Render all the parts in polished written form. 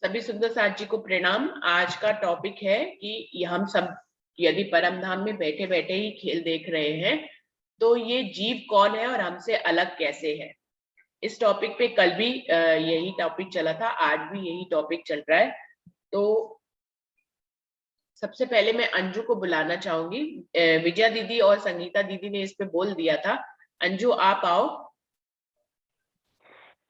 सभी सुंदर साथ जी को प्रणाम। आज का टॉपिक है कि हम सब यदि परम धाम में बैठे बैठे ही खेल देख रहे हैं तो ये जीव कौन है और हमसे अलग कैसे है। इस टॉपिक पे कल भी यही टॉपिक चला था, आज भी यही टॉपिक चल रहा है। तो सबसे पहले मैं अंजू को बुलाना चाहूंगी। विजया दीदी और संगीता दीदी ने इस पे बोल दिया था। अंजू आप आओ।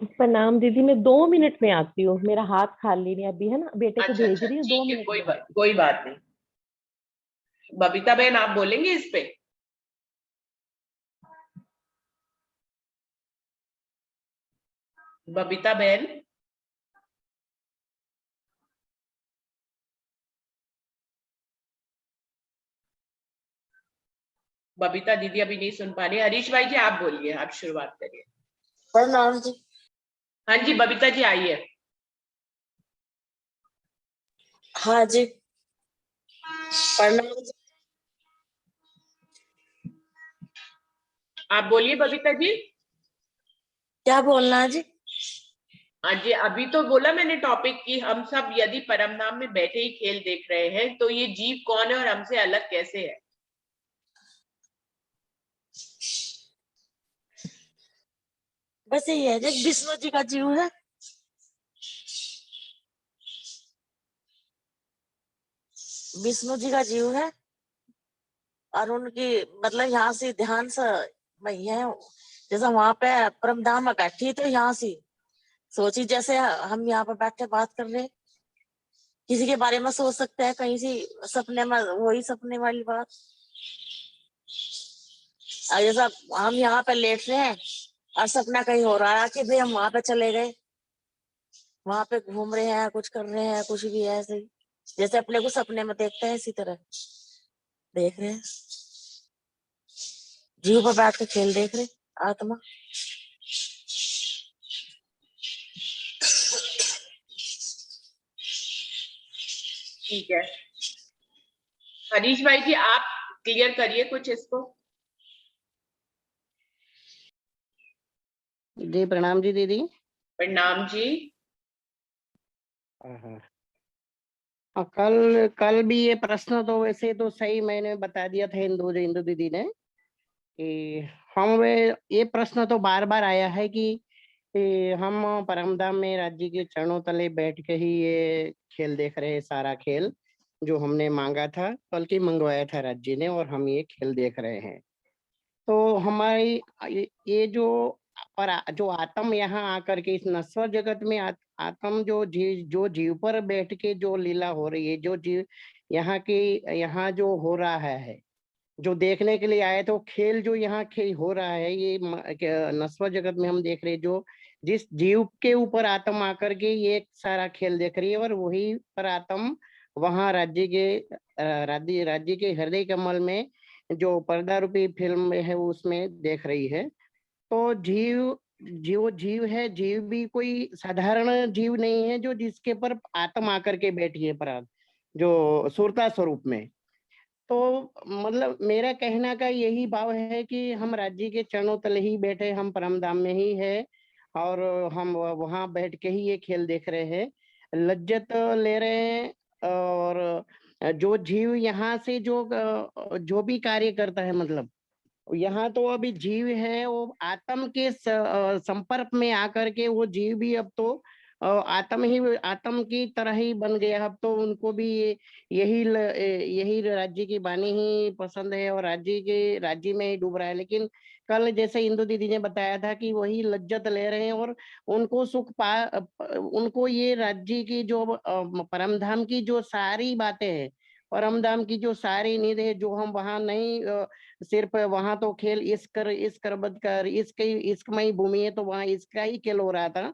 प्रणाम दीदी, मैं 2 मिनट में आती हूँ। मेरा हाथ खाली नहीं अभी है ना, बेटे को अच्छा भेज अच्छा, रही हूँ, दो ठीक है, मिनट में। कोई बात नहीं। बबीता बहन आप बोलेंगे इस पे? बबीता बहन, बबीता दीदी अभी नहीं सुन पा रही। हरीश भाई जी आप बोलिए, आप शुरुआत करिए। प्रणाम जी। हाँ जी बबीता जी आइए। हाँ जी, प्रणाम जी। आप बोलिए बबीता जी। क्या बोलना है जी? हाँ जी, अभी तो बोला मैंने टॉपिक कि हम सब यदि परमधाम में बैठे ही खेल देख रहे हैं तो ये जीव कौन है और हमसे अलग कैसे है। बस यही है जी, विष्णु जी का जीव है। विष्णु जी का जीव है और उनकी मतलब यहाँ से ध्यान से वही है। जैसे वहां पे परमधाम में बैठी तो यहाँ से सोची, जैसे हम यहाँ पे बैठे बात कर रहे, किसी के बारे में सोच सकते हैं कहीं से सपने में, वही सपने वाली बात। और जैसा हम यहाँ पे लेट रहे हैं और सपना कहीं हो रहा है कि भाई हम वहां पे चले गए, वहां पे घूम रहे हैं, कुछ कर रहे हैं, कुछ भी है ऐसे ही जैसे अपने को सपने में देखते हैं, इसी तरह देख रहे हैं। जीव पर बैठ के खेल देख रहे, आत्मा। ठीक है हरीश भाई जी आप क्लियर करिए कुछ इसको। जी प्रणाम जी दीदी। प्रणाम जी। कल कल भी ये प्रश्न तो वैसे तो सही मैंने बता दिया था इंदु दीदी ने कि हम वे ये प्रश्न तो बार बार आया है कि हम परमधाम में राज्य के चरणों तले बैठ के ही ये खेल देख रहे हैं। सारा खेल जो हमने मांगा था, बल्कि मंगवाया था राज्य ने, और हम ये खेल देख रहे हैं। तो हमारी ये जो आत्म यहाँ आकर के इस नश्वर जगत में आत्म जो जीव पर बैठ के जो लीला हो रही है, जो जीव यहाँ जो हो रहा है, जो देखने के लिए आए तो खेल जो यहाँ खेल हो रहा है, ये नश्वर जगत में हम देख रहे हैं। जो जिस जीव के ऊपर आत्म आकर के ये सारा खेल देख रही है, और वही पर आत्म वहाँ राज्य के हृदय कमल में जो पर्दा रूपी फिल्म में है उसमें देख रही है। तो जीव है, जीव भी कोई साधारण जीव नहीं है जो जिसके पर आत्म आकर के बैठी है पर जो सुरता स्वरूप में। तो मतलब मेरा कहना का यही भाव है कि हम राज्य के चरणों तले ही बैठे, हम परमधाम में ही है, और हम वहां बैठ के ही ये खेल देख रहे हैं, लज्जत ले रहे हैं। और जो जीव यहाँ से जो भी कार्य करता है, मतलब यहाँ तो अभी जीव है, वो आत्म के संपर्क में आकर के वो जीव भी अब तो आत्म की तरह ही बन गया। अब तो उनको भी यही राज्य की वाणी ही पसंद है, और राज्य में ही डूब रहा है। लेकिन कल जैसे इंदु दीदी ने बताया था कि वही लज्जत ले रहे हैं, और उनको उनको ये राज्य की जो परमधाम की जो सारी बातें हैं, परमधाम की जो सारी नींद है, जो हम वहां नहीं सिर्फ वहां तो खेल इस कर बद कर इश्कमयी भूमि है, तो वहां इसका ही खेल हो रहा था,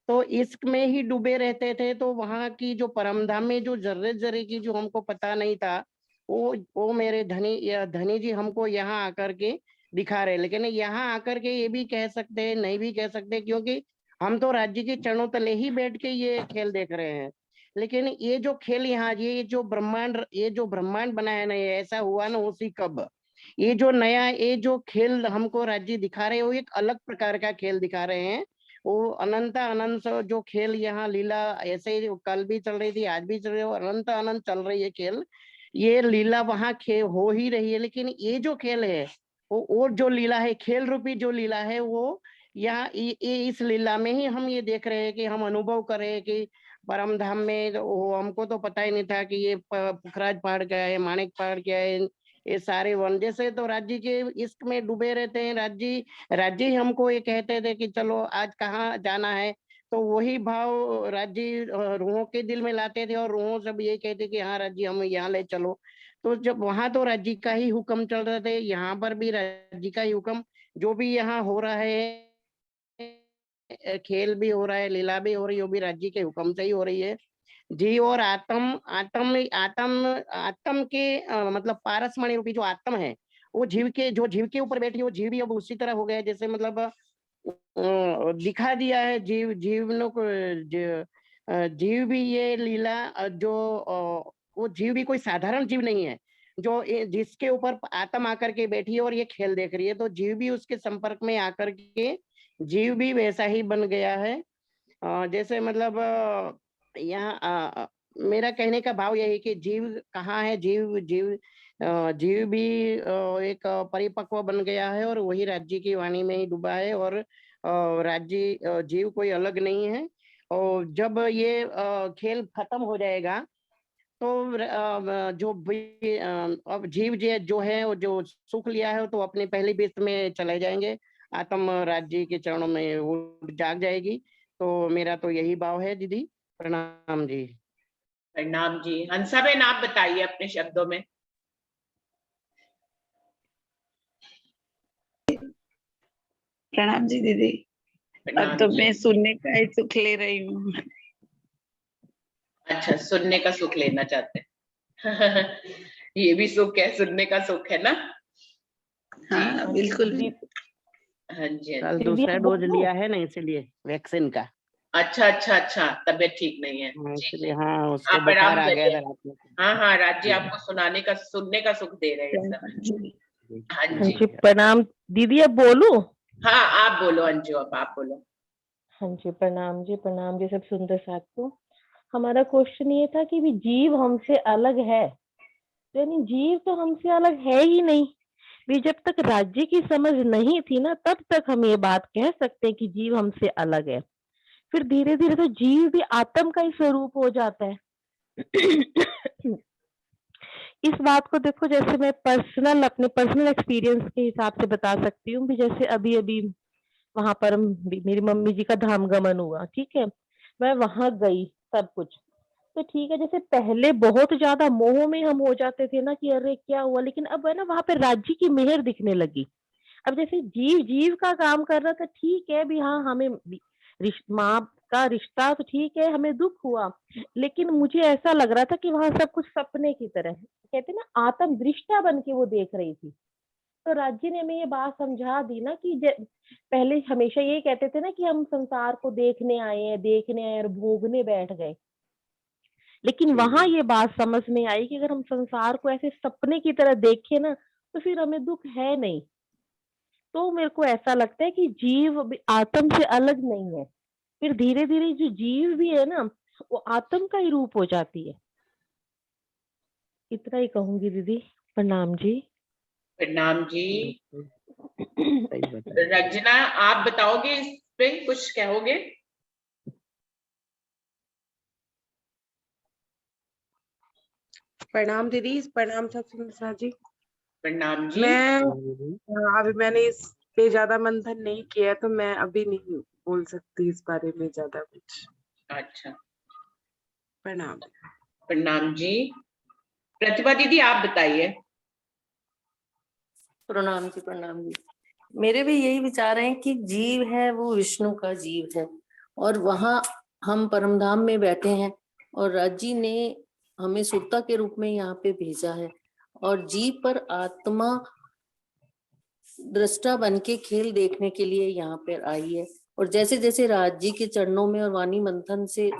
तो इश्क में ही डूबे रहते थे। तो वहां की जो परमधाम में जो जर्रे जर्रे की जो हमको पता नहीं था, वो मेरे धनी जी हमको यहाँ आकर के दिखा रहे। लेकिन यहाँ आकर के ये भी कह सकते हैं, नहीं भी कह सकते, क्योंकि हम तो राज्य के चरणों तले ही बैठ के ये खेल देख रहे हैं। लेकिन ये जो खेल यहाँ, ये जो ब्रह्मांड बनाया ना, ये ऐसा हुआ ना उसी कब, ये जो नया ये जो खेल हमको राज्य दिखा रहे हैं, वो एक अलग प्रकार का खेल दिखा रहे हैं। वो अनंत अनंत जो खेल यहाँ लीला ऐसे ही कल भी चल रही थी, आज भी चल रही है, अनंत अनंत चल रही है खेल। ये लीला वहाँ खेल हो ही रही है, लेकिन ये जो खेल है वो और जो लीला है, खेल रूपी जो लीला है, वो यहाँ इस लीला में ही हम ये देख रहे हैं कि हम अनुभव कर रहे हैं कि परम धाम में वो हमको तो पता ही नहीं था कि ये पुखराज पहाड़ क्या है, माणिक पहाड़ क्या है, ये सारे वन जैसे तो राज्य के इश्क में डूबे रहते हैं। राज्य ही हमको ये कहते थे कि चलो आज कहाँ जाना है, तो वही भाव राज्य रूहों के दिल में लाते थे और रूहों सब ये कहते कि हाँ राज्य हम यहाँ ले चलो। तो जब वहां तो राज्य का ही हुक्म चल रहे थे, यहाँ पर भी राज्य का ही हुक्म, जो भी यहाँ हो रहा है, खेल भी हो रहा है, लीला भी हो रही है, वो भी राज्य के हुक्म से ही हो रही है। जीव और आत्म आत्म आत्म आत्म के मतलब पारसमणि रूपी जो आत्म है, वो जीव के ऊपर बैठी है, वो जीव भी अब उसी तरह हो गया है जैसे मतलब दिखा दिया है जीवनों को। जीव भी ये लीला वो जीव भी कोई साधारण जीव नहीं है जो जिसके ऊपर आत्म आकर के बैठी है और ये खेल देख रही है, तो जीव भी उसके संपर्क में आकर के जीव भी वैसा ही बन गया है। जैसे मतलब यहाँ मेरा कहने का भाव यही कि जीव कहाँ है, जीव भी एक परिपक्व बन गया है और वही राज्य की वाणी में ही डूबा है, और राज्य जीव कोई अलग नहीं है। और जब ये खेल खत्म हो जाएगा तो अब जीव जो है वो जो सुख लिया है तो अपने पहली बिस्त में चले जाएंगे, आत्म राज्य के चरणों में वो जाग जाएगी। तो मेरा तो यही भाव है दीदी। प्रणाम जी। प्रणाम जी। हंसाबेन आप बताइए अपने शब्दों में। प्रणाम जी दीदी। अब प्रणाम तो जी। मैं सुनने का ही सुख ले रही हूँ। अच्छा, सुनने का सुख लेना चाहते हैं। ये भी सुख है, सुनने का सुख है ना। हाँ बिल्कुल। हाँ जी, हाँ कल जी। दीदी दूसरा आप डोज बोलो। लिया है ना, इसीलिए वैक्सीन का। अच्छा अच्छा अच्छा, तबीयत ठीक नहीं है हाँ, जी इसलिए जी। हाँ हाँ, उसको बुखार प्रणाम आ गया करिए। था रात में। हाँ हाँ, राज्य जी आपको सुनने का सुख दे रहे हैं इस समय। जी। जी हाँ हाँ जी। जी प्रणाम। दीदी अब बोलूं? हाँ, आप बोलो अंजू, अब आप बोलो। हाँ जी प्रणाम जी सब सुंदर साथ को। हमारा क्वेश्चन ये था कि भी जीव हमसे अलग है, यानी जीव तो हमसे अलग है ही नहीं। भी जब तक राज्य की समझ नहीं थी ना, तब तक हम ये बात कह सकते हैं कि जीव हमसे अलग है। फिर धीरे धीरे तो जीव भी आत्म का ही स्वरूप हो जाता है। इस बात को देखो, जैसे मैं अपने पर्सनल एक्सपीरियंस के हिसाब से बता सकती हूँ भी। जैसे अभी अभी वहां पर मेरी मम्मी जी का धाम गमन हुआ, ठीक है, मैं वहां गई, सब कुछ तो ठीक है। जैसे पहले बहुत ज्यादा मोह में हम हो जाते थे ना कि अरे क्या हुआ, लेकिन अब है ना वहां पे राज्य की मेहर दिखने लगी। अब जैसे जीव जीव का काम कर रहा था, ठीक है भी, हाँ हमें माँ का रिश्ता तो ठीक है, हमें दुख हुआ, लेकिन मुझे ऐसा लग रहा था कि वहां सब कुछ सपने की तरह है। कहते ना आत्म दृष्टा बन के वो देख रही थी। तो राज्य ने हमें ये बात समझा दी ना कि पहले हमेशा ये कहते थे ना कि हम संसार को देखने आए और भोगने बैठ गए, लेकिन वहां ये बात समझ में आई कि अगर हम संसार को ऐसे सपने की तरह देखें ना, तो फिर हमें दुख है नहीं। तो मेरे को ऐसा लगता है कि जीव भी आत्म से अलग नहीं है। फिर धीरे धीरे जो जीव भी है ना, वो आत्म का ही रूप हो जाती है। इतना ही कहूंगी दीदी। प्रणाम जी। प्रणाम जी। सही बताया। रंजना, आप बताओगे इस पे, कुछ कहोगे? प्रणाम दीदी। प्रणाम सत्संग जी। प्रणाम जी। मैं अभी मैंने इस पे ज्यादा मंथन नहीं किया, तो मैं अभी नहीं बोल सकती इस बारे में ज्यादा कुछ। अच्छा, प्रणाम। प्रणाम जी। प्रतिभा दीदी आप बताइए। प्रणाम जी, प्रणाम जी। मेरे भी यही विचार हैं कि जीव है वो विष्णु का जीव है, और वहां हम परमधाम में बैठे हैं, और राज्य ने हमें सुरता के रूप में यहाँ पे भेजा है, और जीव पर आत्मा दृष्टा बन के खेल देखने के लिए यहाँ पर आई है। और जैसे जैसे राज्य के चरणों में और वाणी मंथन से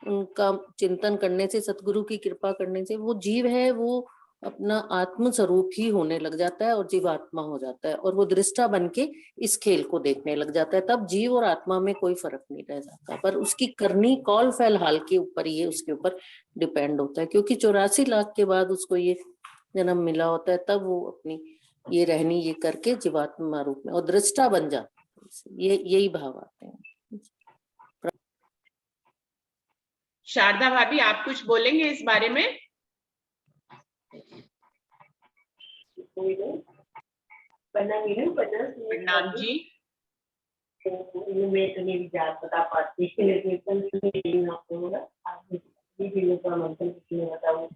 उनका चिंतन करने से, सतगुरु की कृपा करने से, वो जीव है वो अपना आत्म स्वरूप ही होने लग जाता है और जीवात्मा हो जाता है, और वो दृष्टा बन के इस खेल को देखने लग जाता है। तब जीव और आत्मा में कोई फर्क नहीं रह जाता, पर उसकी करनी कौल फैल हाल के ऊपर ही, उसके ऊपर डिपेंड होता है, क्योंकि 84 लाख के बाद उसको ये जन्म मिला होता है, तब वो अपनी ये रहनी ये करके जीवात्मा रूप में और दृष्टा बन जाता है। ये यही भाव आते हैं। शारदा भाभी, आप कुछ बोलेंगे इस बारे में? प्रणाम जी। मैं तो नहीं विचार बता पाती, इसलिए कीर्तन सुनी आपको होगा, आप भी लोग का मंत्र किसी ने बताऊं।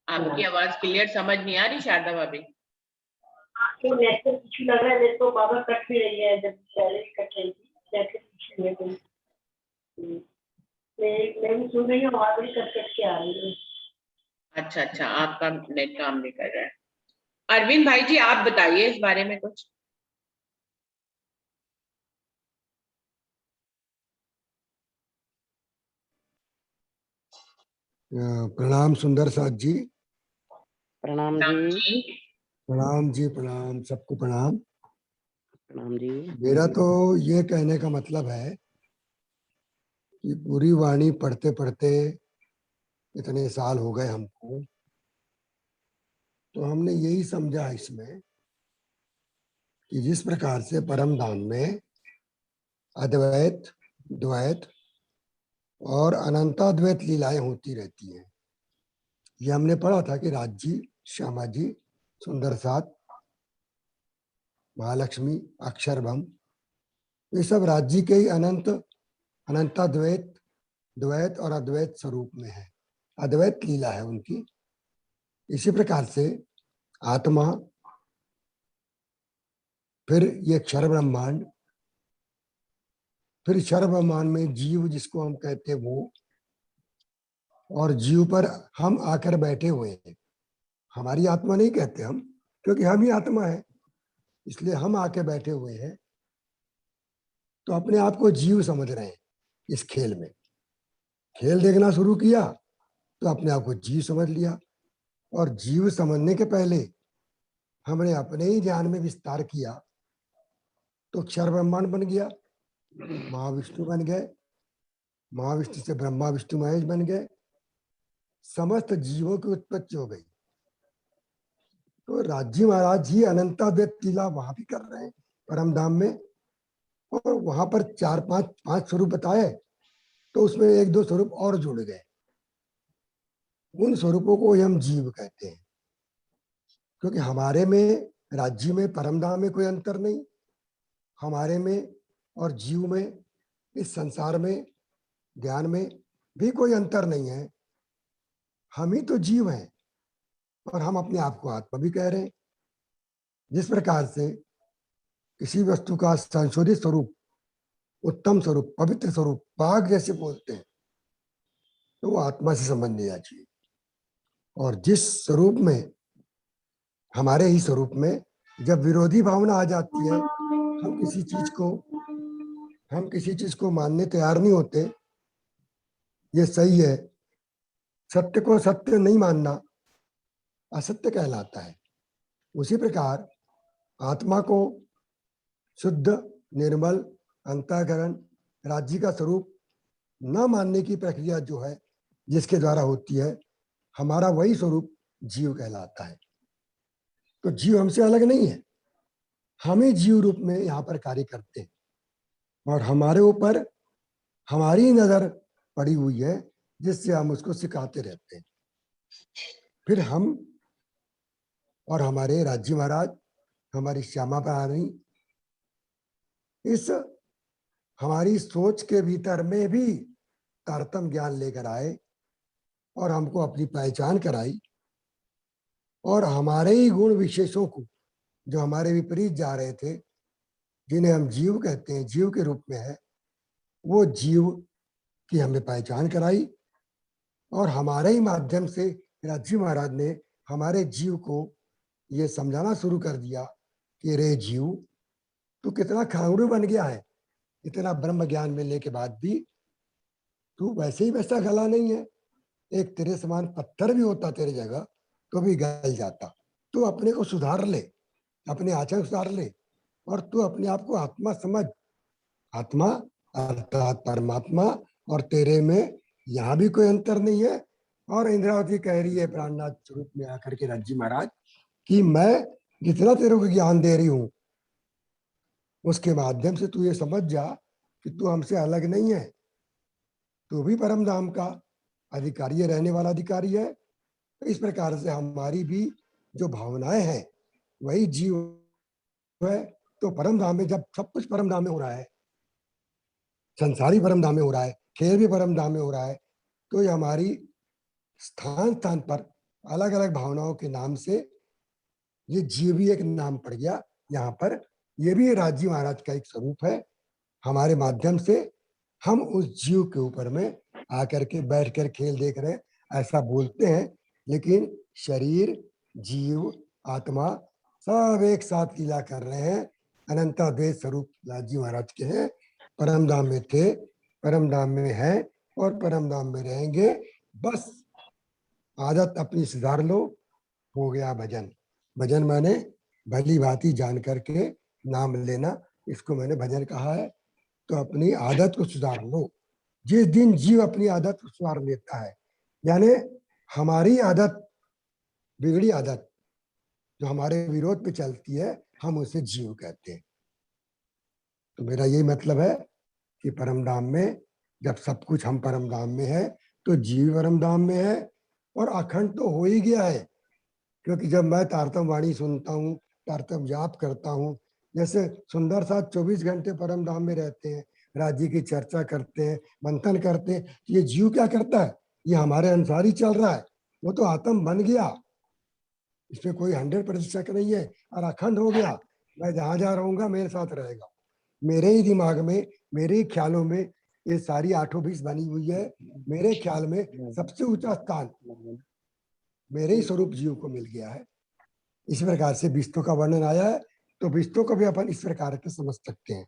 आपकी आवाज क्लियर समझ नहीं आ रही शारदा भाभी। तो नेट पे कुछ लग रहा है, नेट तो बाबा कट भी रही है, जब पहले भी कट रही थी, नेट पे कुछ में कोई मैं भी सुन रही हूँ, आवाज भी कट कट के आ रही है। अच्छा अच्छा, आपका नेट काम नहीं कर रहा है। अरविंद भाई जी, आप बताइए इस बारे में कुछ। प्रणाम सुंदर साथ जी। प्रणाम प्रणाम जी। जी। प्रणाम जी, प्रणाम, सबको प्रणाम। प्रणाम जी। मेरा तो ये कहने का मतलब है कि पूरी वाणी पढ़ते पढ़ते इतने साल हो गए हमको, तो हमने यही समझा इसमें कि जिस प्रकार से परम धाम में अद्वैत, द्वैत और अनंताद्वैत लीलाएं होती रहती हैं। ये हमने पढ़ा था कि राज जी, श्यामा जी, सुंदर साथ, महालक्ष्मी, अक्षरभम, ये सब राज्य के ही अनंताद्वैत, द्वैत और अद्वैत स्वरूप में है, अद्वैत लीला है उनकी। इसी प्रकार से आत्मा, फिर ये क्षर ब्रह्मांड, फिर क्षर ब्रह्मांड में जीव जिसको हम कहते हैं वो, और जीव पर हम आकर बैठे हुए हैं। हमारी आत्मा नहीं कहते हम, क्योंकि हम ही आत्मा है, इसलिए हम आके बैठे हुए हैं। तो अपने आप को जीव समझ रहे हैं। इस खेल में खेल देखना शुरू किया तो अपने आप को जीव समझ लिया, और जीव समझने के पहले हमने अपने ही ज्ञान में विस्तार किया तो क्षर ब्रह्मांड बन गया, महाविष्णु बन गए, महाविष्णु से ब्रह्मा विष्णु महेश बन गए, समस्त जीवों की उत्पत्ति हो गई। तो राजी महाराज जी अनंताद्वैत लीला वहां भी कर रहे हैं परम धाम में, और वहां पर 4-5 स्वरूप बताए, तो उसमें 1-2 स्वरूप और जुड़ गए। उन स्वरूपों को हम जीव कहते हैं, क्योंकि हमारे में, राज्य में, परम धाम में कोई अंतर नहीं, हमारे में और जीव में, इस संसार में, ज्ञान में भी कोई अंतर नहीं है। हम ही तो जीव हैं और हम अपने आप को आत्मा भी कह रहे हैं। जिस प्रकार से किसी वस्तु का संशोधित स्वरूप, उत्तम स्वरूप, पवित्र स्वरूप, बाघ जैसे बोलते हैं, तो वो आत्मा से संबंध नहीं आना चाहिए। और जिस स्वरूप में, हमारे ही स्वरूप में जब विरोधी भावना आ जाती है, हम किसी चीज को मानने तैयार नहीं होते, ये सही है, सत्य को सत्य नहीं मानना असत्य कहलाता है। उसी प्रकार आत्मा को शुद्ध, निर्मल, अंतःकरण, राज्य का स्वरूप न मानने की प्रक्रिया जो है, जिसके द्वारा होती है, हमारा वही स्वरूप जीव कहलाता है। तो जीव हमसे अलग नहीं है, हम ही जीव रूप में यहाँ पर कार्य करते हैं, और हमारे ऊपर हमारी नजर पड़ी हुई है, जिससे हम उसको सिखाते रहते हैं। फिर हम और हमारे राज्य महाराज, हमारी श्यामा रानी, इस हमारी सोच के भीतर में भी तारतम्य ज्ञान लेकर आए और हमको अपनी पहचान कराई, और हमारे ही गुण विशेषों को, जो हमारे विपरीत जा रहे थे, जिन्हें हम जीव कहते हैं, जीव के रूप में है, वो जीव की हमें पहचान कराई, और हमारे ही माध्यम से राज्य महाराज ने हमारे जीव को ये समझाना शुरू कर दिया कि रे जीव, तू कितना खांगड़ू बन गया है, इतना ब्रह्म ज्ञान मिलने के बाद भी तू वैसे ही वैसा गला नहीं है, एक तेरे समान पत्थर भी होता तेरी जगह तो भी गल जाता। तू अपने को सुधार ले, अपने आचरण सुधार ले, और तू अपने आप को आत्मा समझ। आत्मा अर्थात परमात्मा, और तेरे में यहाँ भी कोई अंतर नहीं है। और इंद्रावती कह रही है प्राणनाथ स्वरूप में आकर के राज्य महाराज कि मैं जितना तेरे को ज्ञान दे रही हूँ उसके माध्यम से तू ये समझ जा कि तू हमसे अलग नहीं है, तू भी परम धाम का अधिकारी है, रहने वाला अधिकारी है। तो इस प्रकार से हमारी भी जो भावनाएं हैं वही जीव है। तो परम धाम में जब सब कुछ परम धाम में हो रहा है, संसारी परम धाम में हो रहा है, खेल भी परम धाम में हो रहा है, तो ये हमारी स्थान स्थान पर अलग अलग भावनाओं के नाम से ये जीव भी एक नाम पड़ गया यहाँ पर। ये भी राजी महाराज का एक स्वरूप है। हमारे माध्यम से हम उस जीव के ऊपर में आकर के बैठ कर खेल देख रहे हैं, ऐसा बोलते हैं, लेकिन शरीर, जीव, आत्मा सब एक साथ लीला कर रहे हैं। अनंताद्वैत स्वरूप राजी महाराज के हैं। परम धाम में थे, परम धाम में हैं और परम धाम में रहेंगे। बस आदत अपनी सुधार लो, हो गया भजन। भजन माने भली भांति जान करके नाम लेना, इसको मैंने भजन कहा है। तो अपनी आदत को सुधार लो। जिस दिन जीव अपनी आदत को सुधार लेता है, यानी हमारी आदत, बिगड़ी आदत जो हमारे विरोध पे चलती है, हम उसे जीव कहते हैं। तो मेरा यही मतलब है कि परम धाम में जब सब कुछ हम परम धाम में है तो जीव परम धाम में है, और अखंड तो हो ही गया है। क्योंकि जब मैं तारतम वाणी सुनता हूँ, तारतम जाप करता हूँ, जैसे सुंदर साथ 24 घंटे परम धाम में रहते हैं, राज्य की चर्चा करते हैं, मंथन करते हैं, ये जीव क्या करता है? ये हमारे अनुसार ही चल रहा है। वो तो आत्म बन गया, इसमें कोई 100% नहीं है, और अखंड हो गया। मैं जहां जा रहूंगा मेरे साथ रहेगा, मेरे ही दिमाग में, मेरे ही ख्यालों में ये सारी 820 बनी हुई है। मेरे ख्याल में सबसे ऊंचा स्थान मेरे ही स्वरूप जीव को मिल गया है। इस प्रकार से विस्तों का वर्णन आया है। तो विस्तों को भी अपन इस प्रकार के समझ सकते हैं।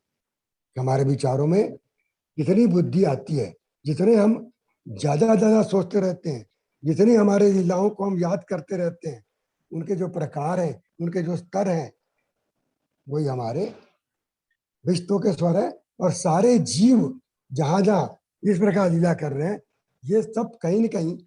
हमारे विचारों में जितनी बुद्धि आती है, जितने हम ज्यादा सोचते रहते हैं, जितनी हमारे लीलाओं को हम याद करते रहते हैं, उनके जो प्रकार हैं, उनके जो स्तर हैं, वही हमारे विस्तों के स्वर है। और सारे जीव जहां जहां इस प्रकार लीला कर रहे हैं, ये सब कहीं न कहीं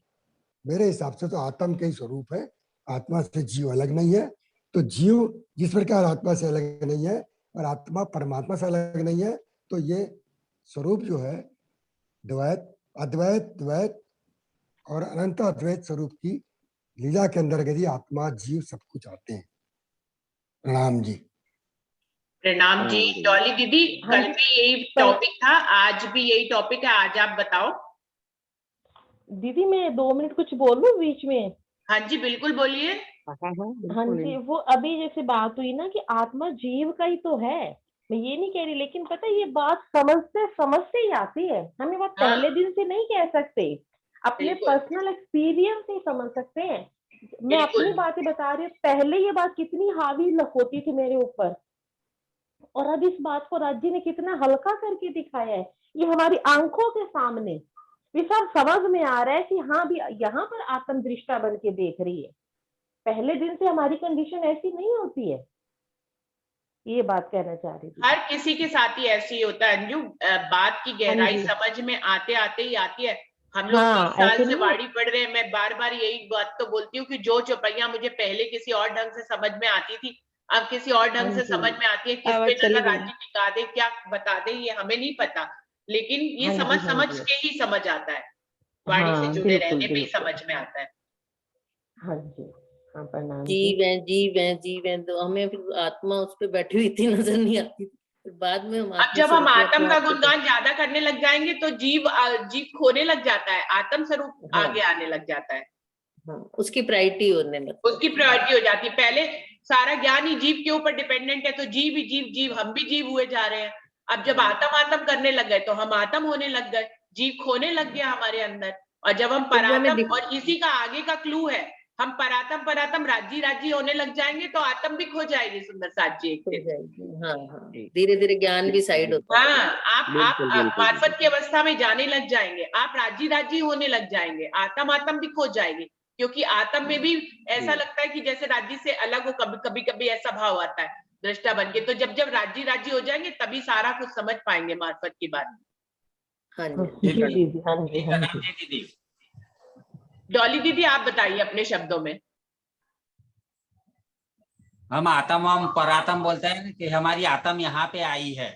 मेरे हिसाब से तो आत्मा के ही स्वरूप है। आत्मा से जीव अलग नहीं है। तो जीव जिस प्रकार आत्मा से अलग नहीं है और आत्मा परमात्मा से अलग नहीं है, तो ये स्वरूप जो है द्वैत, अद्वैत, द्वैत और अनंत अद्वैत स्वरूप की लीला के अंतर्गत ही आत्मा, जीव सब कुछ आते हैं। प्रणाम जी। प्रणाम जी। डॉली दीदी, कल भी यही टॉपिक था, आज भी यही टॉपिक है, आज आप बताओ। दीदी मैं 2 मिनट कुछ बोल लूं बीच में? हाँ जी, बिल्कुल बोलिए। हाँ जी, वो अभी जैसे बात हुई ना कि आत्मा जीव का ही तो है, मैं ये नहीं कह रही, लेकिन पता है ये बात समझते ही आती है। हम ये बात पहले दिन से नहीं कह सकते, अपने पर्सनल एक्सपीरियंस से समझ सकते हैं। मैं अपनी बातें बता रही हूँ, पहले ये बात कितनी हावी होती थी मेरे ऊपर, और अब इस बात को राज्य ने कितना हल्का करके दिखाया है। ये हमारी आंखों के सामने ये सब समझ में आ रहा है कि हाँ भी यहाँ पर आत्म दृष्टा बन के देख रही है। पहले दिन से हमारी कंडीशन ऐसी नहीं होती है, ये बात कहना चाह रही थी। हर किसी के साथ ही ऐसी होता है अंजू, बात की गहराई समझ में आते आते ही आती है। हम लोग 30 साल से वाणी पढ़ रहे हैं, मैं बार बार यही बात तो बोलती हूँ कि जो चौपाइयां मुझे पहले किसी और ढंग से समझ में आती थी, अब किसी और ढंग से समझ में आती है। किस पे नजर राज्य टिका दे, क्या बता दे, ये हमें नहीं पता, लेकिन ये समझ के ही समझ आता है। वाणी से जुड़े रहने पे ही समझ में आता है। हाँ जी, हाँ प्रणाम। जीव है तो हमें फिर आत्मा उस पे बैठी हुई थी नजर नहीं आती थी। फिर बाद में अब जब हम आत्म का गुणगान ज्यादा करने लग जाएंगे तो जीव खोने लग जाता है, आत्म स्वरूप आगे आने लग जाता है। उसकी प्रायोरिटी होने लगती है, उसकी प्रायोरिटी हो जाती है। पहले सारा ज्ञान ही जीव के ऊपर डिपेंडेंट है, तो जीव ही जीव, हम भी जीव हुए जा रहे हैं। अब जब आत्म करने लग गए तो हम आत्म होने लग गए, जीव खोने लग गया हमारे अंदर। और जब हम परात्म, और इसी का आगे का क्लू है हम परातम राज्य राज्य होने लग जाएंगे तो आत्म भी खो जाएगी सुंदर साथ जी एक हो दिन। जाएगी। हाँ हाँ, धीरे धीरे ज्ञान भी साइड होता है। हाँ, आप बिल्कुल, बिल्कुल, मार्फत की अवस्था में जाने लग जाएंगे, आप राज्य राज्य होने लग जाएंगे, आत्म भी खो जाएगी, क्योंकि आत्म में भी ऐसा लगता है कि जैसे राज्य से अलग हो। कभी कभी ऐसा भाव आता है दृष्टा बन के। तो जब जब राज्य राज्य हो जाएंगे तभी सारा कुछ समझ पाएंगे मार्फत की बात। हाँ जी जी, जी जी, हाँ जी हाँ जी। दीदी डॉली दीदी आप बताइए अपने शब्दों में। हम आत्म हम परात्म बोलते हैं कि हमारी आत्म यहाँ पे आई है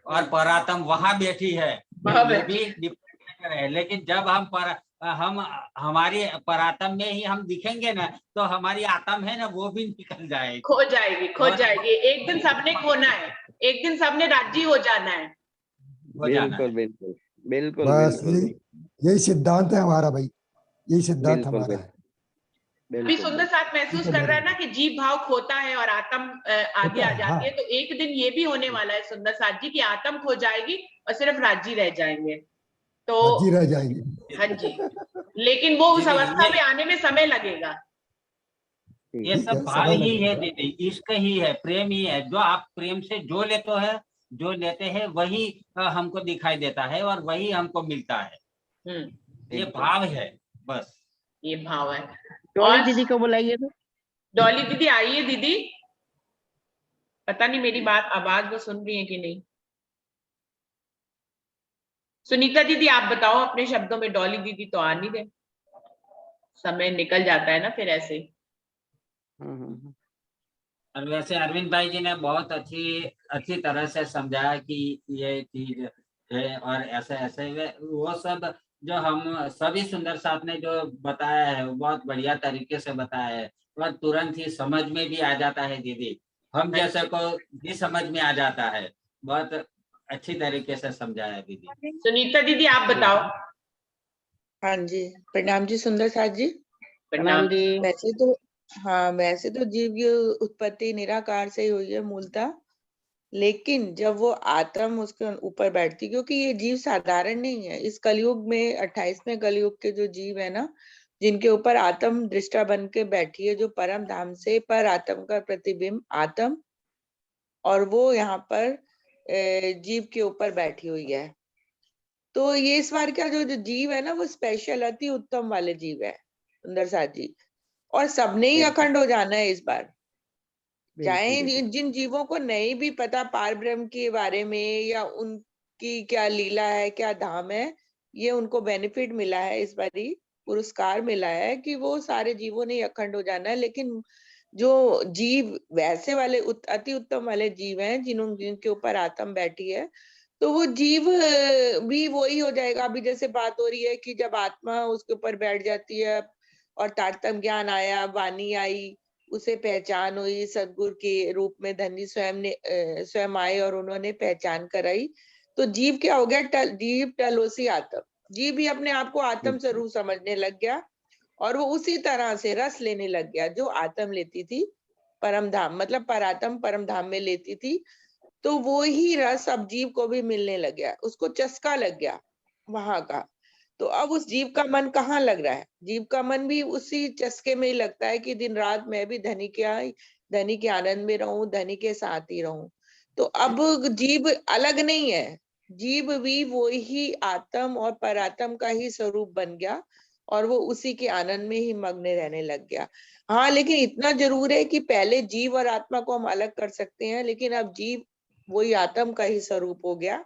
और परात्म वहां बैठी है, वहां ये बैठी। भी डिपेंड है। लेकिन जब हम हमारी परात्म में ही हम दिखेंगे ना, तो हमारी आत्म है ना वो भी निकल जाएगी, खो जाएगी, खो और जाएगी। एक दिन सबने खोना है, एक दिन सबने राज्य हो जाना है। हो जाना बिल्कुल है। बिल्कुल बिल्कुल बस बिल्कुल यही सिद्धांत है हमारा भाई, यही सिद्धांत बिल्कुल हमारा है। अभी बिल्कुल सुंदर साथ महसूस ठीक है कर रहा है ना मैडम। कि जीव भाव खोता है और आत्म आगे होता आ है, जाती हाँ। है। तो एक दिन ये भी होने वाला है सुंदर साथ जी की आत्म खो जाएगी और सिर्फ राज्य रह जाएंगे। तो राज्य रह जाएंगे। हाँ जी, लेकिन वो उस दीदी अवस्था में आने में समय लगेगा। ये ठीक सब है, भाव समय ही है लगेगा। दीदी, इश्क ही है, प्रेम ही है। जो आप प्रेम से जो लेते हैं, जो लेते हैं वही हमको दिखाई देता है और वही हमको मिलता है। ये भाव है बस। ये भाव है। डॉली और दीदी को बुलाइए तो। डॉली दीदी आइए दीदी। पता नहीं मेरी बात आवाज वो सुन रही है कि नहीं। सुनीता दीदी आप बताओ अपने शब्दों में। डॉली दीदी तो आ नहीं रहे, समय निकल जाता है ना फिर ऐसे ही। और वैसे अरविंद भाई जी ने बहुत अच्छी तरह से समझाया कि ये चीज है और ऐसे ऐसे वो सब जो हम सभी सुंदर साथ ने जो बताया है वो बहुत बढ़िया तरीके से बताया है और तुरंत ही समझ में भी आ जाता है दीदी। हम जैसे को भी समझ में आ जाता है। बहुत अच्छी तरीके से समझाया दीदी। सुनीता दीदी आप बताओ। हाँ जी, प्रणाम जी सुंदर साथ जी। प्रणाम जी। वैसे तो हाँ, वैसे तो जीव की उत्पत्ति निराकार से ही हुई है मूलतः, लेकिन जब वो आत्म उसके ऊपर बैठती, क्योंकि ये जीव साधारण नहीं है। इस कलयुग में 28वें कलयुग के जो जीव है ना, जिनके ऊपर आत्म दृष्टा बन के बैठी है, जो परम धाम से पर आत्म का प्रतिबिंब आत्म, और वो यहाँ पर जीव के ऊपर बैठी हुई है। तो ये इस बार का जो जीव है ना, वो स्पेशल अति उत्तम वाले जीव है सुंदर साथ जी, और सबने ही अखंड हो जाना है इस बार। चाहे जिन जीवों को नहीं भी पता पार ब्रह्म के बारे में या उनकी क्या लीला है, क्या धाम है, ये उनको बेनिफिट मिला है इस बारी, पुरस्कार मिला है कि वो सारे जीवों ने अखंड हो जाना है। लेकिन जो जीव वैसे वाले अति उत्तम वाले जीव हैं, जिनके ऊपर आत्म बैठी है, तो वो जीव भी वही हो जाएगा। अभी जैसे बात हो रही है कि जब आत्मा उसके ऊपर बैठ जाती है और तारतम ज्ञान आया, वाणी आई, उसे पहचान हुई, सदगुरु के रूप में धनी स्वयं आए और उन्होंने पहचान कराई, तो जीव क्या हो गया? जीव टलोसी आत्म। जीव भी अपने आप को आत्म स्वरूप समझने लग गया और वो उसी तरह से रस लेने लग गया जो आत्म लेती थी परम धाम, मतलब परात्म परम धाम में लेती थी। तो वो ही रस अब जीव को भी मिलने लग गया, उसको चस्का लग गया वहां का। तो अब उस जीव का मन कहाँ लग रहा है? जीव का मन भी उसी चस्के में ही लगता है कि दिन रात मैं भी धनी के आनंद में रहूं, धनी के साथ ही रहूं। तो अब जीव अलग नहीं है, जीव भी वो ही आत्म और परात्म का ही स्वरूप बन गया और वो उसी के आनंद में ही मग्न रहने लग गया। हाँ, लेकिन इतना जरूर है कि पहले जीव और आत्मा को हम अलग कर सकते हैं, लेकिन अब जीव वही आत्म का ही स्वरूप हो गया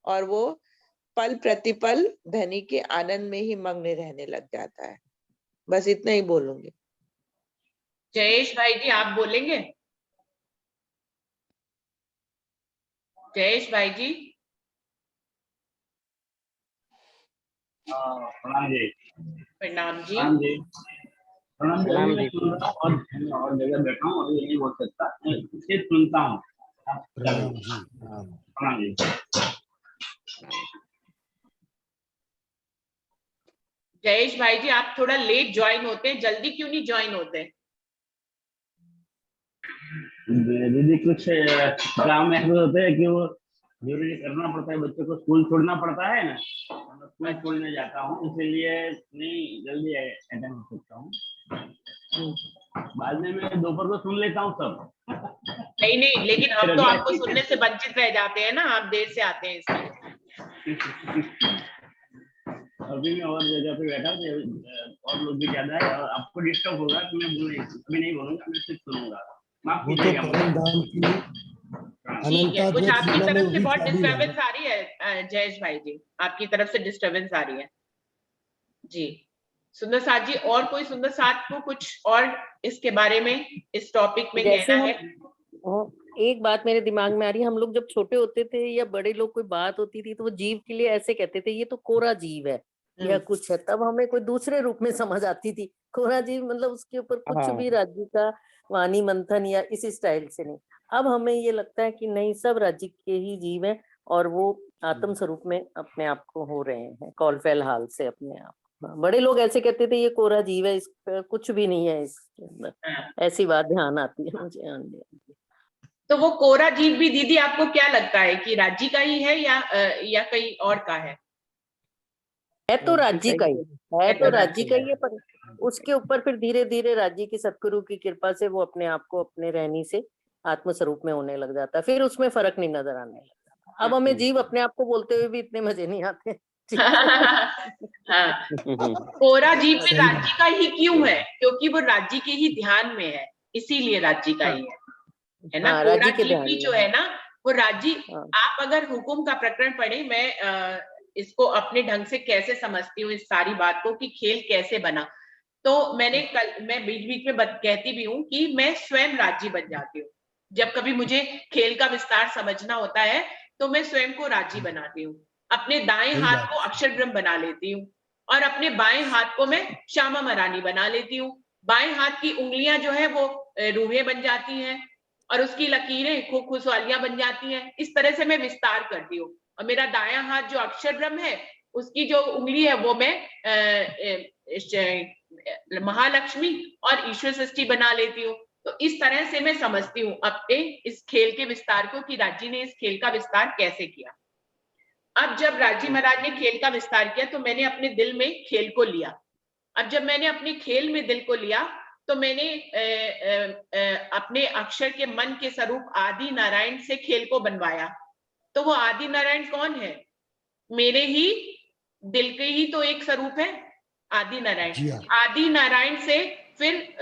और वो पल प्रतिपल धनी के आनंद में ही मग्न रहने लग जाता है। बस इतना ही बोलूंगी। जयेश भाई जी आप बोलेंगे? जयेश भाई जी। प्रणाम जी। प्रणाम जी। प्रणाम जी। प्रणाम जी। अभी मैं सुन रहा हूँ और जगह बैठा हूँ, अभी नहीं बोल सकता, इसे सुनता हूँ। प्रणाम जी। प्रणाम जी। जयेश भाई जी आप थोड़ा लेट ज्वाइन होते हैं, जल्दी क्यों नहीं ज्वाइन होते? दीदी कुछ काम ऐसे होते हैं कि वो जरूरी करना पड़ता है, बच्चों को स्कूल छोड़ना पड़ता है ना, मैं स्कूल छोड़ने जाता हूँ, इसीलिए नहीं जल्दी अटेंड हो सकता हूँ। बाद में मैं दोपहर को सुन लेता हूँ सब। नहीं नहीं, लेकिन हम तो आपको सुनने से वंचित रह जाते हैं ना, आप देर से आते हैं इसलिए। अभी मैं और जगह पे बैठा हूँ, और लोग भी ज्यादा है, और आपको डिस्टर्ब होगा तो मैं अभी नहीं बोलूंगा, मैं सिर्फ सुनूंगा। माफ वो तो कीजिएगा परम धाम की ठीक है, कुछ अनंताद्वैत आपकी लीला में तरफ वो से भी बहुत चाबी है। डिस्टरबेंस आ रही है जयेश भाई जी, आपकी तरफ से डिस्टरबेंस आ रही है जी। सुंदर साथ जी, और कोई सुंदर साथ को कुछ और इसके बारे में, इस टॉपिक में जैसे कहना हम है? एक बात मेरे दिमाग में आ रही है, हम लोग जब छोटे होते थे या बड़े लोग कोई बात होती थी तो वो जीव के लिए ऐसे कहते थे, ये तो कोरा जीव है या कुछ है, तब हमें कोई दूसरे रूप में समझ आती थी। कोरा जीव मतलब उसके ऊपर कुछ हाँ। भी राज्य का वाणी मंथन या इसी स्टाइल से नहीं। अब हमें ये लगता है कि नहीं, सब राज्य के ही जीव हैं और वो आत्म स्वरूप में अपने आप को हो रहे हैं, कॉलफेल हाल से अपने आप। बड़े लोग ऐसे कहते थे ये कोरा जीव है, इस कुछ भी नहीं है इसके अंदर, ऐसी बात ध्यान आती है मुझे। हाँ जी। तो वो कोरा जीव भी दीदी आपको क्या लगता है कि राज्य का ही है या कहीं और का है? है तो राज्य का ही है, तो राज्य का ही है, पर उसके ऊपर फिर धीरे धीरे राज्य की सतगुरु की कृपा से वो अपने आप को अपने रहनी से आत्मस्वरूप में होने लग जाता है, फिर उसमें फर्क नहीं नजर आने लगता। अब हमें जीव अपने आप को बोलते हुए भी इतने मजे नहीं आते। हाँ, कोरा जीव भी राज्य का ही क्यों है? क्योंकि वो राज्य के ही ध्यान में है, इसीलिए राज्य का ही है ना। कोरा जीव भी जो है ना, वो राज्य, आप अगर हुकुम का प्रकरण पढ़े, मैं इसको अपने ढंग से कैसे समझती हूँ इस सारी बात को कि खेल कैसे बना, तो मैं बीच बीच में कहती भी हूँ कि मैं स्वयं राज्य बन जाती हूँ। जब कभी मुझे खेल का विस्तार समझना होता है तो मैं स्वयं को राज्य बनाती हूँ, अपने दाएं हाथ को अक्षर ब्रह्म बना लेती हूँ और अपने बाएं हाथ को मैं श्यामा महारानी बना लेती हूँ। बाएं हाथ की उंगलियां जो है वो रूहे बन जाती हैं और उसकी लकीरें खुशवालियां बन जाती हैं। इस तरह से मैं विस्तार करती हूँ और मेरा दायां हाथ जो अक्षर ब्रह्म है, उसकी जो उंगली है वो मैं महालक्ष्मी और ईश्वर सृष्टि बना लेती हूँ। तो इस तरह से मैं समझती हूँ अपने इस खेल के विस्तार को कि राज्य ने इस खेल का विस्तार कैसे किया। अब जब राज्य महाराज ने खेल का विस्तार किया तो मैंने अपने दिल में खेल को लिया। अब जब मैंने अपने खेल में दिल को लिया तो मैंने अपने अक्षर के मन के स्वरूप आदि नारायण से खेल को बनवाया। तो वो आदि नारायण कौन है? मेरे ही दिल के ही तो एक स्वरूप है आदि नारायण। आदि नारायण से फिर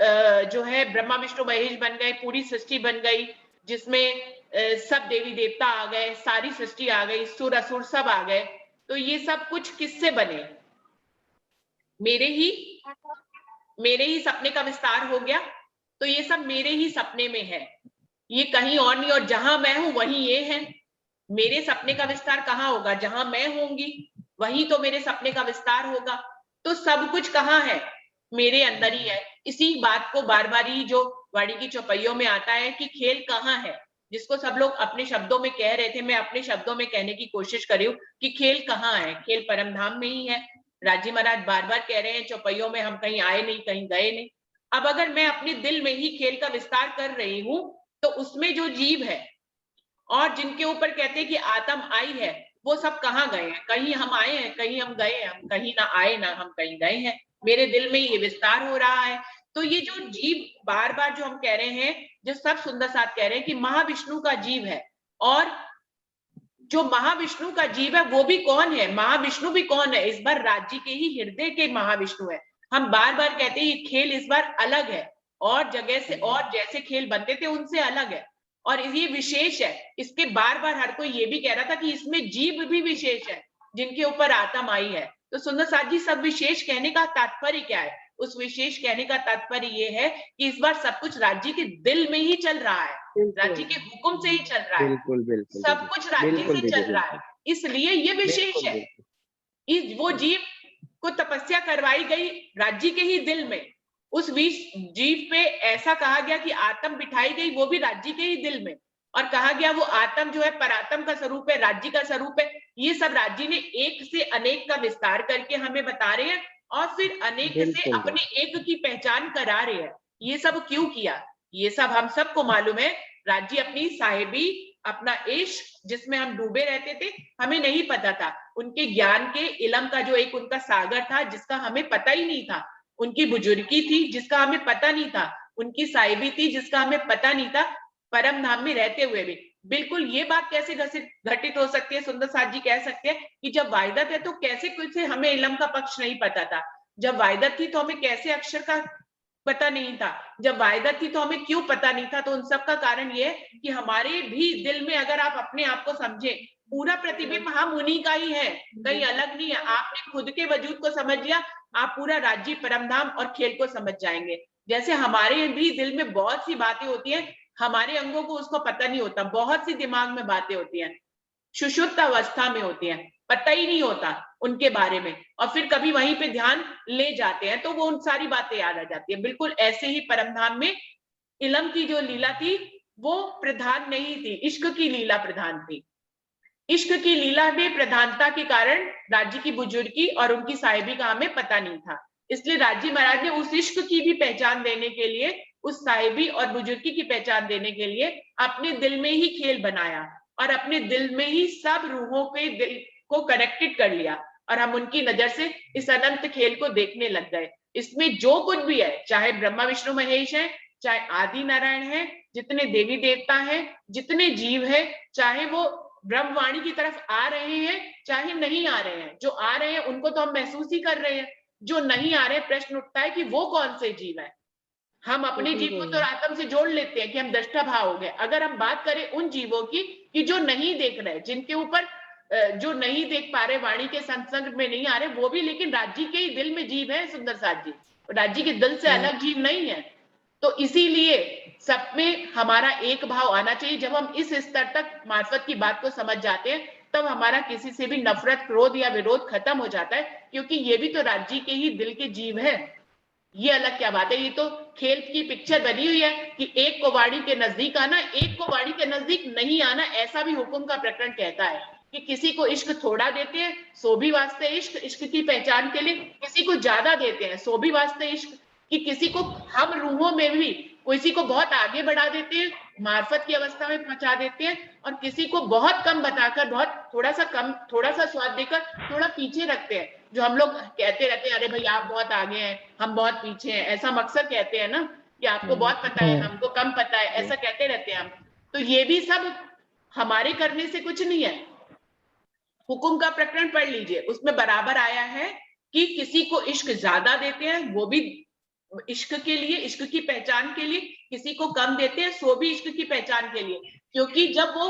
जो है ब्रह्मा विष्णु महेश बन गए, पूरी सृष्टि बन गई, जिसमें सब देवी देवता आ गए, सारी सृष्टि आ गई, सुर असुर सब आ गए। तो ये सब कुछ किससे बने? मेरे ही सपने का विस्तार हो गया। तो ये सब मेरे ही सपने में है, ये कहीं और नहीं, और जहां मैं हूं वहीं ये है। मेरे सपने का विस्तार कहाँ होगा? जहां मैं होंगी वहीं तो मेरे सपने का विस्तार होगा। तो सब कुछ कहाँ है? मेरे अंदर ही है। इसी बात को बार बार ही जो वाणी की चौपाइयों में आता है कि खेल कहाँ है, जिसको सब लोग अपने शब्दों में कह रहे थे, मैं अपने शब्दों में कहने की कोशिश कर रही हूँ कि खेल कहाँ है। खेल परमधाम में ही है। राजी महाराज बार बार कह रहे हैं चौपाइयों में, हम कहीं आए नहीं, कहीं गए नहीं। अब अगर मैं अपने दिल में ही खेल का विस्तार कर रही हूँ तो उसमें जो जीव है और जिनके ऊपर कहते हैं कि आत्म आई है, वो सब कहाँ गए हैं? कहीं हम आए हैं, कहीं हम गए हैं? हम कहीं ना आए ना हम कहीं गए हैं। मेरे दिल में ये विस्तार हो रहा है। तो ये जो जीव बार बार जो हम कह रहे हैं, जो सब सुंदर साथ कह रहे हैं कि महाविष्णु का जीव है, और जो महाविष्णु का जीव है वो भी कौन है? महाविष्णु भी कौन है? इस बार राज्य के ही हृदय के महाविष्णु है। हम बार बार कहते हैं ये खेल इस बार अलग है, और जगह से और जैसे खेल बनते थे उनसे अलग है, और ये विशेष है। इसके बार बार हर कोई ये भी कह रहा था कि इसमें जीव भी विशेष है जिनके ऊपर आत्मा आई है। तो सुंदर साथ जी, सब विशेष कहने का तात्पर्य क्या है? उस विशेष कहने का तात्पर्य ये है कि इस बार सब कुछ राज्य के दिल में ही चल रहा है, राज्य के हुक्म से ही चल रहा है, सब कुछ राज्य से चल रहा है, इसलिए ये विशेष है। वो जीव को तपस्या करवाई गई राज्य के ही दिल में। उस जीव पे ऐसा कहा गया कि आत्म बिठाई गई, वो भी राज्य के ही दिल में, और कहा गया वो आत्म जो है परात्म का स्वरूप है, राज्य का स्वरूप है। ये सब राज्य ने एक से अनेक का विस्तार करके हमें बता रहे हैं, और फिर अनेक से अपने एक की पहचान करा रहे हैं। ये सब क्यों किया? ये सब हम सबको मालूम है। राज्य अपनी साहिबी, अपना इश्क जिसमें हम डूबे रहते थे, हमें नहीं पता था। उनके ज्ञान के इलम का जो एक उनका सागर था जिसका हमें पता ही नहीं था, उनकी बुजुर्गी थी जिसका हमें पता नहीं था, उनकी साहिबी थी जिसका हमें पता नहीं था परम धाम में रहते हुए भी। बिल्कुल ये बात कैसे घटित हो सकती है, सुंदर साथ जी कह सकते हैं कि जब वायदत है तो कैसे कुछ हमें इलम का पक्ष नहीं पता था, जब वायदत थी तो हमें कैसे अक्षर का पता नहीं था, जब वायदत थी तो हमें क्यों पता नहीं था। तो उन सब का कारण ये है कि हमारे भी दिल में अगर आप अपने आप को समझे, पूरा प्रतिबिंब हम उन्हीं का ही है, कहीं अलग नहीं है। आपने खुद के वजूद को समझ लिया, आप पूरा राज्य परमधाम और खेल को समझ जाएंगे। जैसे हमारे भी दिल में बहुत सी बातें होती हैं, हमारे अंगों को उसको पता नहीं होता, बहुत सी दिमाग में बातें होती हैं, सुषुप्त अवस्था में होती हैं, पता ही नहीं होता उनके बारे में, और फिर कभी वहीं पे ध्यान ले जाते हैं तो वो उन सारी बातें याद आ जाती है। बिल्कुल ऐसे ही परमधाम में इलम की जो लीला थी वो प्रधान नहीं थी, इश्क की लीला प्रधान थी। इश्क की लीला में प्रधानता के कारण राज्य की बुजुर्गी और उनकी साहिबी का हमें पता नहीं था, इसलिए राज्य महाराज ने उस इश्क की भी पहचान देने के लिए, उस साहिबी और बुजुर्गी की पहचान देने के लिए अपने दिल में ही खेल बनाया और अपने दिल में ही सब रूहों के दिल को कनेक्टेड कर लिया और हम उनकी नजर से इस अनंत खेल को देखने लग गए। इसमें जो कुछ भी है, चाहे ब्रह्मा विष्णु महेश है, चाहे आदि नारायण है, जितने देवी देवता हैं, जितने जीव है, चाहे वो ब्रह्मवाणी की तरफ आ रहे हैं चाहे नहीं आ रहे हैं, जो आ रहे हैं उनको तो हम महसूस ही कर रहे हैं, जो नहीं आ रहे प्रश्न उठता है कि वो कौन से जीव है। हम अपने जीव को तो आत्म से जोड़ लेते हैं कि हम दृष्टा भाव हो गए। अगर हम बात करें उन जीवों की कि जो नहीं देख रहे, जिनके ऊपर जो नहीं देख पा रहे, वाणी के संसर्ग में नहीं आ रहे, वो भी लेकिन राज्य के ही दिल में जीव है सुंदर साथ जी, राज्य के दिल से अलग जीव नहीं है। तो इसीलिए सब में हमारा एक भाव आना चाहिए। जब हम इस स्तर तक मार्फत की बात को समझ जाते हैं तब हमारा किसी से भी नफरत, क्रोध या विरोध खत्म हो जाता है, क्योंकि ये भी तो राज्य के ही दिल के जीव है। ये अलग क्या बात है, ये तो खेल की पिक्चर बनी हुई है कि एक को वाणी के नजदीक आना, एक को वाणी के नजदीक नहीं आना, ऐसा भी हुक्म का प्रकरण कहता है कि किसी को इश्क थोड़ा देते हैं सो भी वास्ते इश्क, इश्क की पहचान के लिए, किसी को ज्यादा देते हैं सो भी वास्ते इश्क, कि किसी को हम रूहों में भी किसी को बहुत आगे बढ़ा देते हैं, मार्फत की अवस्था में पहुंचा देते हैं, और किसी को बहुत कम बताकर, बहुत थोड़ा सा स्वाद देकर थोड़ा पीछे रखते हैं। जो हम लोग कहते रहते हैं, अरे भाई आप बहुत आगे हैं, हम बहुत पीछे हैं, ऐसा मकसद कहते हैं ना कि आपको बहुत पता है, हमको कम पता है, ऐसा कहते रहते हैं हम। तो ये भी सब हमारे करने से कुछ नहीं है। हुकुम का प्रकरण पढ़ लीजिए, उसमें बराबर आया है कि किसी को इश्क ज्यादा देते हैं वो भी इश्क के लिए, इश्क की पहचान के लिए, किसी को कम देते हैं सो भी इश्क की पहचान के लिए, क्योंकि जब वो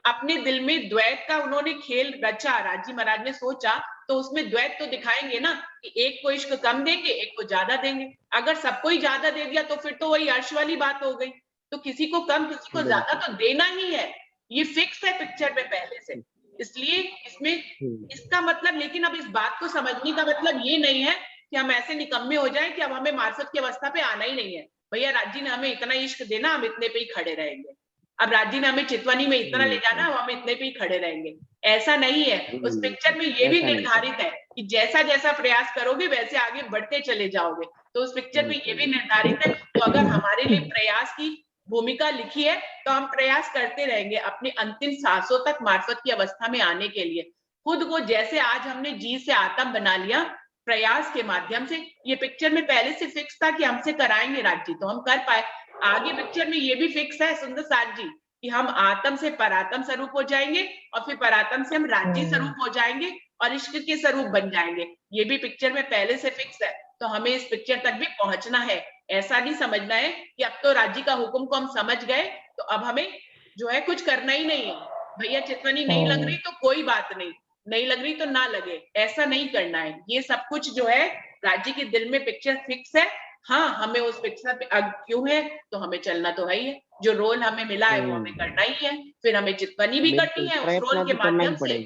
अपने दिल में द्वैत का उन्होंने खेल रचा, राजी महाराज ने सोचा, तो उसमें द्वैत तो दिखाएंगे ना कि एक को इश्क कम देंगे, एक को ज्यादा देंगे। अगर सबको ही ज्यादा दे दिया तो फिर तो वही अर्श वाली बात हो गई। तो किसी को कम किसी को ज्यादा तो देना ही है, ये फिक्स है पिक्चर में पहले से। इसलिए इसमें इसका मतलब, लेकिन अब इस बात को समझने का मतलब ये नहीं है कि हम ऐसे निकम्मे हो जाएं कि अब हमें मार्फत की अवस्था पे आना ही नहीं है। भैया राज्य ने हमें इतना इश्क देना, हम इतने पे ही खड़े रहेंगे। अब राज्य ने हमें चितवनी में इतना ले जाना, हम इतने पे ही खड़े रहेंगे, ऐसा नहीं है। उस पिक्चर में ये भी निर्धारित है कि जैसा जैसा प्रयास करोगे वैसे आगे बढ़ते चले जाओगे। तो उस पिक्चर में ये भी निर्धारित है। तो अगर हमारे लिए प्रयास की भूमिका लिखी है तो हम प्रयास करते रहेंगे अपनी अंतिम सांसों तक मार्फत की अवस्था में आने के लिए। खुद को जैसे आज हमने जी से आत्म बना लिया प्रयास के माध्यम से, ये पिक्चर में पहले से फिक्स था कि हमसे कराएंगे राज्य, तो हम कर पाए। आगे पिक्चर में ये भी फिक्स है सुंदर साथ जी कि हम आत्म से परात्म स्वरूप हो जाएंगे और फिर परात्म से हम राज्य स्वरूप हो जाएंगे और इश्क के स्वरूप बन जाएंगे। ये भी पिक्चर में पहले से फिक्स है। तो हमें इस पिक्चर तक भी पहुंचना है। ऐसा नहीं समझना है कि अब तो राज्य का हुक्म को हम समझ गए तो अब हमें जो है कुछ करना ही नहीं है। भैया चितवनी नहीं लग रही तो कोई बात नहीं, नहीं लग रही तो ना लगे, ऐसा नहीं करना है। ये सब कुछ जो है राज्य के दिल में पिक्चर फिक्स है। हाँ, हमें उस पिक्चर पे अब क्यों है तो हमें चलना तो है ही है। जो रोल हमें मिला है वो हमें करना ही है। फिर हमें चितवनी भी करनी है, उस रोल के माध्यम से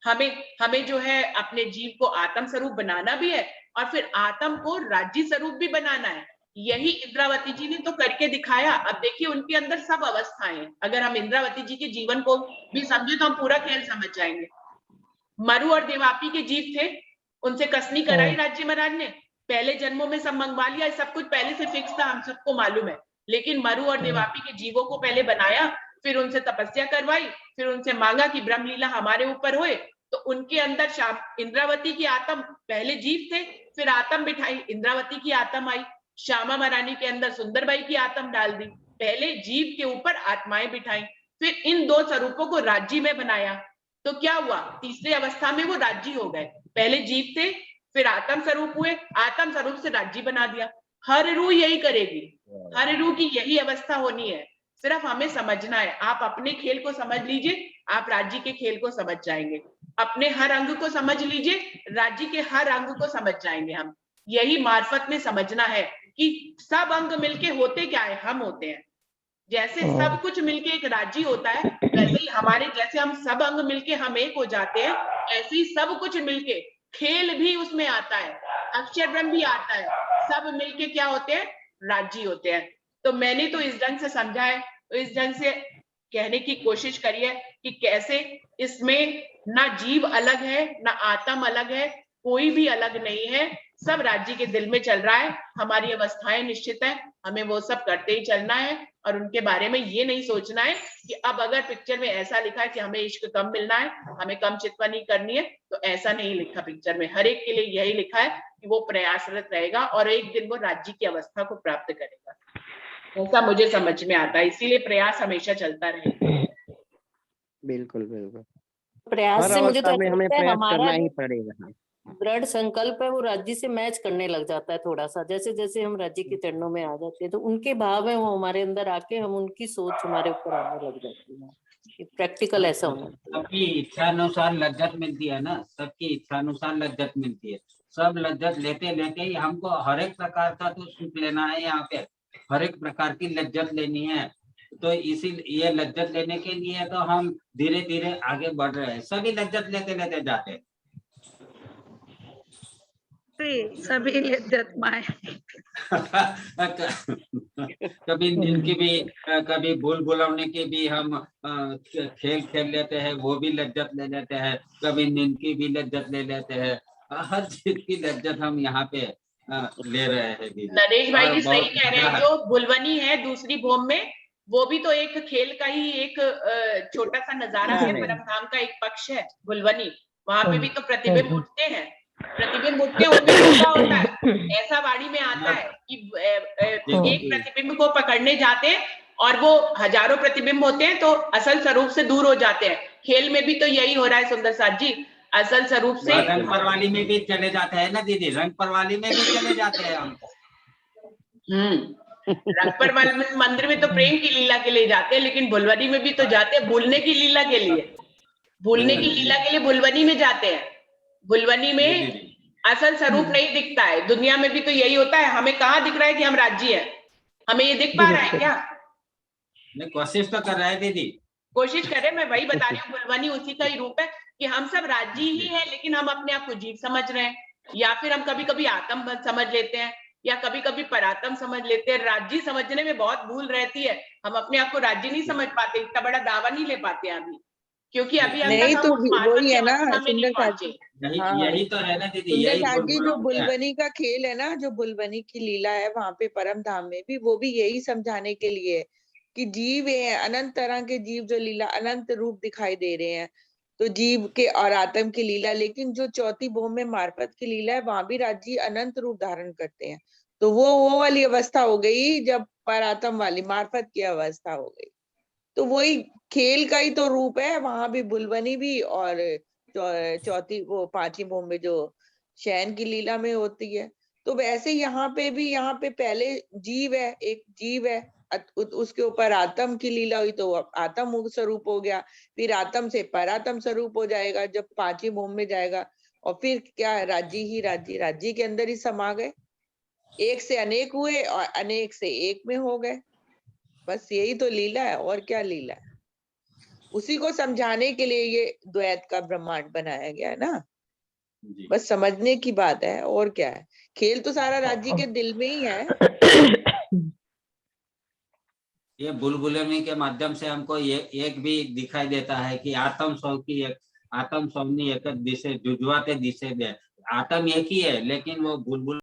हमें जो है अपने जीव को आत्म स्वरूप बनाना भी है और फिर आत्म को राज्य स्वरूप भी बनाना है। यही इंद्रावती जी ने तो करके दिखाया। अब देखिए उनके अंदर सब अवस्थाएं, अगर हम इंद्रावती जी के जीवन को भी समझे तो हम पूरा खेल समझ जाएंगे। मरु और देवापी के जीव थे, उनसे कसनी कराई राज्य महाराज ने, पहले जन्मों में सब मंगवा लिया, सब कुछ पहले से फिक्स था, हम सबको मालूम है। लेकिन मरु और देवापी के जीवों को पहले बनाया, फिर उनसे तपस्या करवाई, फिर उनसे मांगा कि ब्रह्म लीला हमारे ऊपर होए। तो तो उनके अंदर इंद्रावती की आत्म, पहले जीव थे, फिर आत्म बिठाई, इंद्रावती की आत्म आई। श्यामा महारानी के अंदर सुंदरबाई की आत्म डाल दी, पहले जीव के ऊपर आत्माएं बिठाई, फिर इन दो स्वरूपों को राज्य में बनाया। तो क्या हुआ, तीसरी अवस्था में वो राज्य हो गए। पहले जीव थे, फिर आत्म स्वरूप हुए, आत्म स्वरूप से राज्य बना दिया। हर रूह यही करेगी, हर रूह की यही अवस्था होनी है, सिर्फ हमें समझना है। आप अपने खेल को समझ लीजिए, आप राज्य के खेल को समझ जाएंगे। अपने हर अंग को समझ लीजिए, राज्य के हर अंग को समझ जाएंगे हम। यही मार्फत में समझना है कि सब अंग मिलके होते क्या है, हम होते हैं। जैसे सब कुछ मिलके एक राज्य होता है, वैसे ही हमारे, जैसे हम सब अंग मिलके हम एक हो जाते हैं, ऐसे ही सब कुछ मिलके, खेल भी उसमें आता है, अक्षर ब्रह्म भी आता है, सब मिलके क्या होते हैं, राज्य होते हैं। तो मैंने तो इस ढंग से समझा है, तो इस ढंग से कहने की कोशिश करी है कि कैसे इसमें ना जीव अलग है, ना आत्म अलग है, कोई भी अलग नहीं है, सब राज्य के दिल में चल रहा है। हमारी अवस्थाएं निश्चित है, हमें वो सब करते ही चलना है, और उनके बारे में ये नहीं सोचना है कि अब अगर पिक्चर में ऐसा लिखा है कि हमें इश्क कम मिलना है, हमें कम चितवनी करनी है, तो ऐसा नहीं लिखा पिक्चर में। हर एक के लिए यही लिखा है कि वो प्रयासरत रहेगा और एक दिन वो राज्य की अवस्था को प्राप्त करेगा। ऐसा मुझे समझ में आता है, इसीलिए प्रयास हमेशा चलता रहेगा। बिल्कुल बिल्कुल, प्रयास हर से मुझे तो अवस्था ऐसा में हमें लगता है प्रयास हमारा करना ही जो पड़ेगा। दृढ़ संकल्प है वो राज्य से मैच करने लग जाता है थोड़ा सा। जैसे जैसे हम राज्य के चरणों में आ जाते हैं तो उनके भाव है वो हमारे अंदर आके, हम उनकी सोच हमारे ऊपर आने लग जाती है। प्रैक्टिकल ऐसा होना चाहिए। सबकी इच्छानुसार लज्जत मिलती है ना, सबकी इच्छानुसार लज्जत मिलती है। सब लज्जत लेते लेते ही हमको हर एक प्रकार का तो सुख लेना है, यहाँ पे हर एक प्रकार की लज्जत लेनी है। तो इसी ये लज्जत लेने के लिए तो हम धीरे धीरे आगे बढ़ रहे हैं, सभी लज्जत लेते लेते जाते हैं। सभी लज्जत माए। कभी नींद की भी, कभी भूल भुलौने की भी हम खेल खेल लेते हैं, वो भी लज्जत ले लेते हैं। कभी नींद की भी लज्जत ले लेते हैं, हर चीज की लज्जत हम यहाँ पे ले रहे हैं दीदी। नरेश भाई जी सही बहुत कह रहे हैं, जो बुलवनी है दूसरी भूमि में, वो भी तो एक खेल का ही एक छोटा सा नजारा है, परमधाम का एक पक्ष है बुलवनी। वहां पे भी तो प्रतिबिंब उठते हैं, प्रतिबिंब उठते हैं, उनमें भी क्या होता है, ऐसा वाणी में आता है कि एक प्रतिबिंब को पकड़ने जाते हैं और वो हजारों प्रतिबिंब होते हैं तो असल स्वरूप से दूर हो जाते हैं। खेल में भी तो यही हो रहा है सुंदर साथ जी, असल स्वरूप से रंग परवाली में भी चले जाते हैं ना दीदी, रंग परवाली में भी चले जाते हैं हम। रंग परवाली मंदिर में तो प्रेम की लीला के लिए जाते हैं, लेकिन बुलवनी में भी तो जाते हैं भूलने की लीला के लिए, भूलने की लीला के लिए बुलवनी में जाते हैं। बुलवनी में असल स्वरूप नहीं दिखता है, दुनिया में भी तो यही होता है। हमें कहाँ दिख रहा है कि हम राज्य हैं, हमें ये दिख पा रहा है क्या? कोशिश तो कर रहे हैं दीदी, कोशिश करें, मैं वही बता रही हूँ, बुलवनी उसी का ही रूप है कि हम सब राज्य ही हैं, लेकिन हम अपने आप को जीव समझ रहे हैं, या फिर हम कभी कभी आत्म समझ लेते हैं, या कभी कभी परात्म समझ लेते हैं। राज्य समझने में बहुत भूल रहती है, हम अपने आप को राज्य नहीं समझ पाते, इतना बड़ा दावा नहीं ले पाते अभी, क्योंकि अभी नहीं तो वही है ना सुंदर पहुंचे। यही तो है ना दीदी, सुंदर यही साथ जी, जो बोल बुलवनी का खेल है ना, जो बुलवनी की लीला है वहां पे परम धाम में भी, वो भी यही समझाने के लिए कि जीव है, अनंत तरह के जीव, जो लीला अनंत रूप दिखाई दे रहे हैं, तो जीव के और आत्म की लीला। लेकिन जो चौथी भूमि में मार्फत की लीला है, वहां भी राज्य अनंत रूप धारण करते हैं। तो वो वाली अवस्था हो गई जब परात्म वाली मार्फत की अवस्था हो गई। तो वही खेल का ही तो रूप है, वहां भी बुलवनी भी, और चौथी वो पांचवी भूमि में जो शयन की लीला में होती है। तो वैसे यहाँ पे भी, यहाँ पे पहले जीव है, एक जीव है, उसके ऊपर आत्म की लीला हुई तो आत्म स्वरूप हो गया, फिर आत्म से परात्म स्वरूप हो जाएगा जब पांचवी भूमि में जाएगा, और फिर क्या राज्य ही राज्य, राज्य के अंदर ही समा गए, एक से अनेक हुए और अनेक से एक में हो गए। बस यही तो लीला है, और क्या लीला है। उसी को समझाने के लिए ये द्वैत का ब्रह्मांड बनाया गया है ना, बस समझने की बात है, और क्या है। खेल तो सारा राज्य के दिल में ही है। ये बुलबुलनी के माध्यम से हमको ये एक भी दिखाई देता है कि आत्म सौ की एक, आत्म सौनी एक दिशे जुजवाते दिशे दे, आत्म एक ही है, लेकिन वो बुलबुल